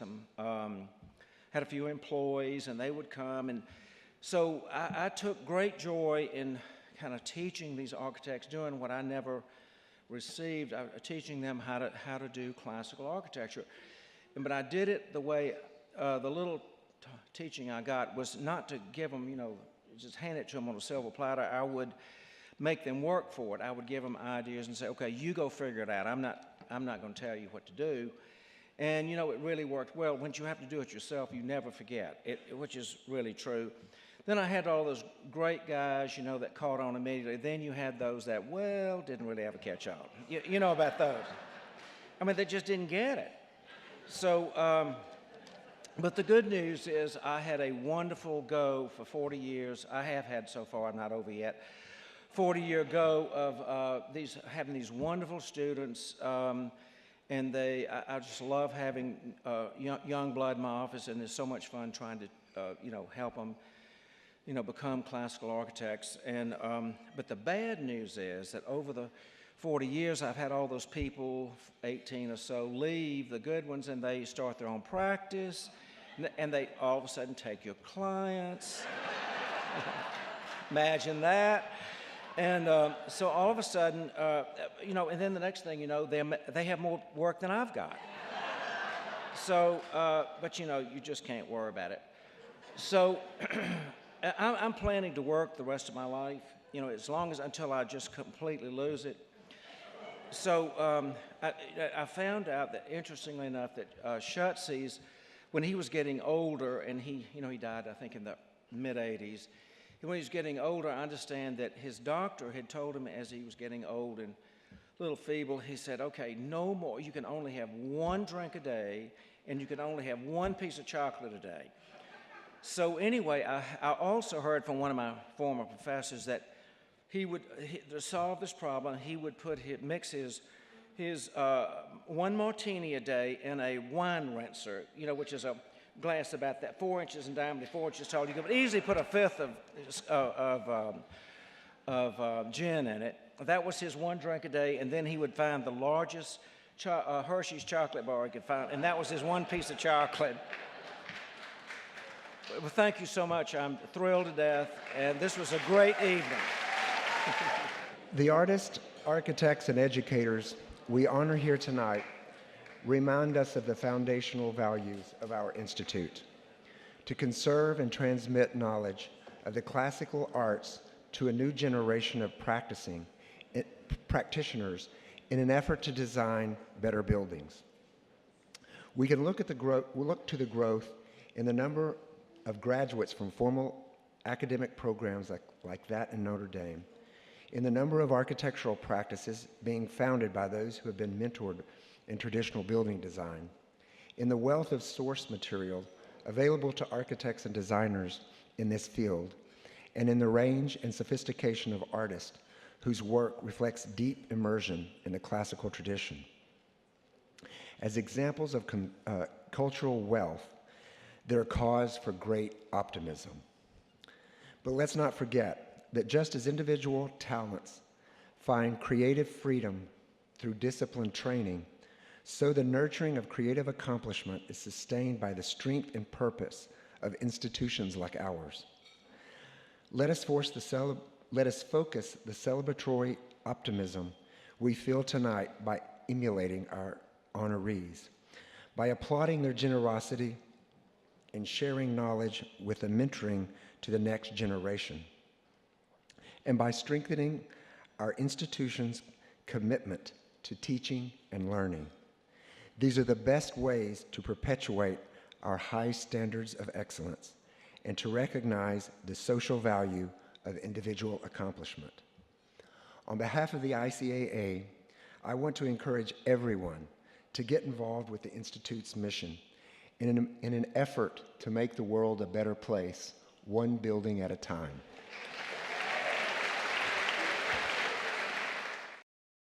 had a few employees, and they would come. And so I took great joy in kind of teaching these architects, doing what I never received, teaching them how to do classical architecture. But I did it the way the little teaching I got was not to give them, just hand it to them on a silver platter. I would make them work for it. I would give them ideas and say, okay, you go figure it out. I'm not going to tell you what to do. And, it really worked well. Once you have to do it yourself, you never forget, which is really true. Then I had all those great guys, that caught on immediately. Then you had those that, didn't really ever catch on. You know about those. I mean, they just didn't get it. So, but the good news is I had a wonderful go for 40 years. I have had so far, I'm not over yet, 40-year go of having these wonderful students. And I just love having young blood in my office, and it's so much fun trying to, help them, become classical architects. And but the bad news is that over the 40 years, I've had all those people, 18 or so, leave, the good ones, and they start their own practice, and they all of a sudden take your clients. Imagine that. And so all of a sudden, and then the next thing you know, they have more work than I've got. So, but you just can't worry about it. So I'm planning to work the rest of my life, until I just completely lose it. So I found out that, interestingly enough, that Schutze's, when he was getting older, and he died, I think, in the mid-'80s, when he was getting older, I understand that his doctor had told him as he was getting old and a little feeble, he said, okay, no more. You can only have one drink a day, and you can only have one piece of chocolate a day. So anyway, I also heard from one of my former professors that to solve this problem, he would mix his one martini a day in a wine rinser, which is a glass about that 4 inches in diameter, 4 inches tall. You could easily put a fifth of gin in it. That was his one drink a day, and then he would find the largest Hershey's chocolate bar he could find, and that was his one piece of chocolate. Well, thank you so much. I'm thrilled to death, and this was a great evening. The artists, architects, and educators we honor here tonight remind us of the foundational values of our institute: to conserve and transmit knowledge of the classical arts to a new generation of practitioners in an effort to design better buildings. We can look to the growth in the number of graduates from formal academic programs like that in Notre Dame, in the number of architectural practices being founded by those who have been mentored in traditional building design, in the wealth of source material available to architects and designers in this field, and in the range and sophistication of artists whose work reflects deep immersion in the classical tradition. As examples of cultural wealth, they're cause for great optimism. But let's not forget that just as individual talents find creative freedom through disciplined training, so the nurturing of creative accomplishment is sustained by the strength and purpose of institutions like ours. Let us focus the celebratory optimism we feel tonight by emulating our honorees, by applauding their generosity and sharing knowledge with the mentoring to the next generation. and by strengthening our institution's commitment to teaching and learning. These are the best ways to perpetuate our high standards of excellence and to recognize the social value of individual accomplishment. On behalf of the ICAA, I want to encourage everyone to get involved with the Institute's mission in an effort to make the world a better place, one building at a time.